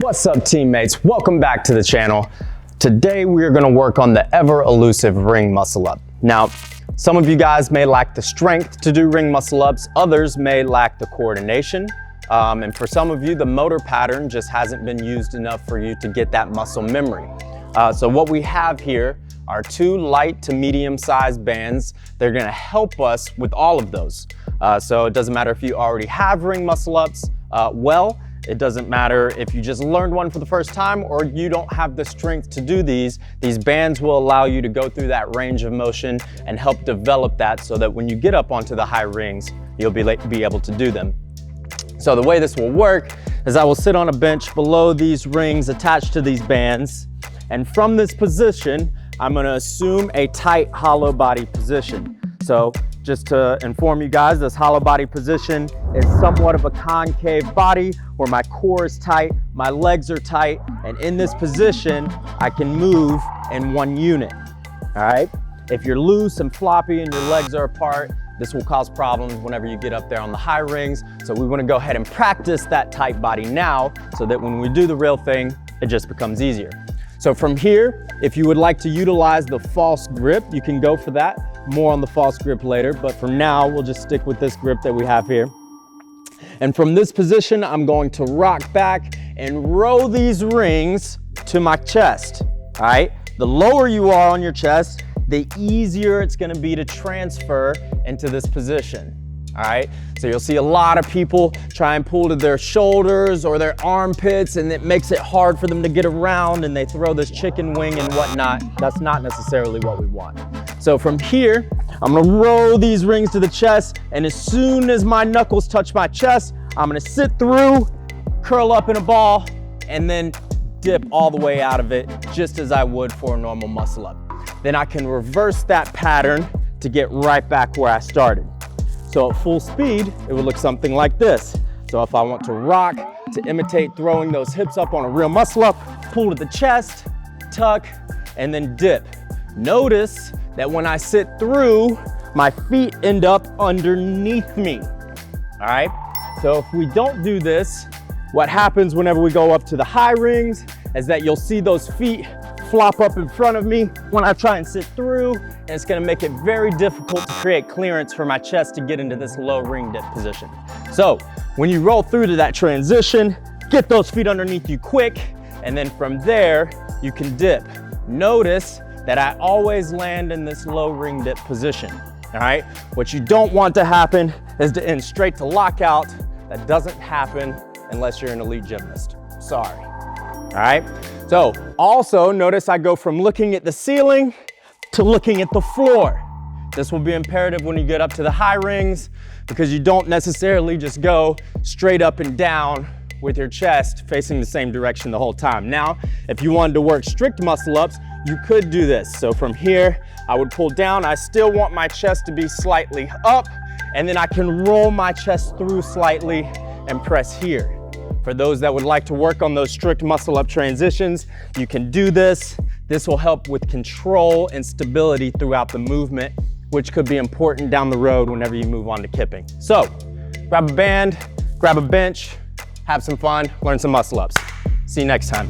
What's up, teammates? Welcome back to the channel. Today we are going to work on the ever elusive ring muscle up. Now, some of you guys may lack the strength to do ring muscle ups, others may lack the coordination, and for some of you the motor pattern just hasn't been used enough for you to get that muscle memory. So what we have here are two light to medium sized bands. They're going to help us with all of those. So it doesn't matter if you already have ring muscle ups, it doesn't matter if you just learned one for the first time or you don't have the strength to do these. These bands will allow you to go through that range of motion and help develop that so that when you get up onto the high rings, you'll be able to do them. So the way this will work is I will sit on a bench below these rings attached to these bands. And from this position, I'm gonna assume a tight hollow body position. So just to inform you guys, this hollow body position is somewhat of a concave body where my core is tight, my legs are tight, and in this position, I can move in one unit, all right? If you're loose and floppy and your legs are apart, this will cause problems whenever you get up there on the high rings. So we wanna go ahead and practice that tight body now so that when we do the real thing, it just becomes easier. So from here, if you would like to utilize the false grip, you can go for that. More on the false grip later, but for now, we'll just stick with this grip that we have here. And from this position, I'm going to rock back and row these rings to my chest, all right? The lower you are on your chest, the easier it's gonna be to transfer into this position. All right, so you'll see a lot of people try and pull to their shoulders or their armpits, and it makes it hard for them to get around, and they throw this chicken wing and whatnot. That's not necessarily what we want. So from here, I'm gonna roll these rings to the chest, and as soon as my knuckles touch my chest, I'm gonna sit through, curl up in a ball, and then dip all the way out of it, just as I would for a normal muscle up. Then I can reverse that pattern to get right back where I started. So at full speed, it would look something like this. So if I want to rock, to imitate throwing those hips up on a real muscle up, pull to the chest, tuck, and then dip. Notice that when I sit through, my feet end up underneath me, all right? So if we don't do this, what happens whenever we go up to the high rings is that you'll see those feet flop up in front of me when I try and sit through, and it's gonna make it very difficult to create clearance for my chest to get into this low ring dip position. So when you roll through to that transition, get those feet underneath you quick, and then from there, you can dip. Notice that I always land in this low ring dip position, all right? What you don't want to happen is to end straight to lockout. That doesn't happen unless you're an elite gymnast. Sorry, all right? So also notice I go from looking at the ceiling to looking at the floor. This will be imperative when you get up to the high rings because you don't necessarily just go straight up and down with your chest facing the same direction the whole time. Now, if you wanted to work strict muscle ups, you could do this. So from here, I would pull down. I still want my chest to be slightly up, and then I can roll my chest through slightly and press here. For those that would like to work on those strict muscle up transitions, you can do this. This will help with control and stability throughout the movement, which could be important down the road whenever you move on to kipping. So grab a band, grab a bench, have some fun, learn some muscle ups. See you next time.